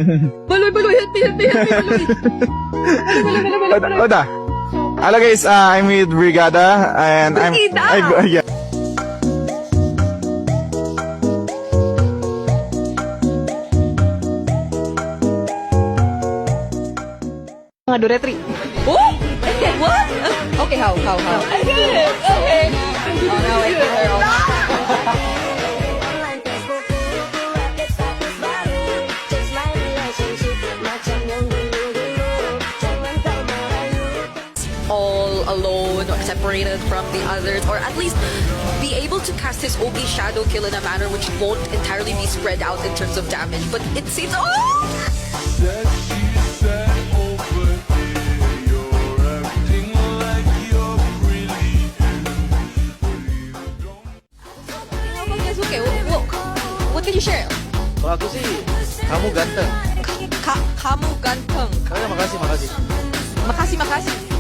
Baloy, help me, Baloy. Oda. Hello guys, I'm with Brigada and Brigada? yeah. Mga Doretri. Oh? What? Okay, how? I get it. Okay. Oh, now I get her. All alone or separated from the others, or at least be able to cast his OP Shadow Kill in a manner which won't entirely be spread out in terms of damage. But it seems... Oh! Okay, what can you share? Kalau aku sih, kamu ganteng. Kamu ganteng. Makasih. Makasih.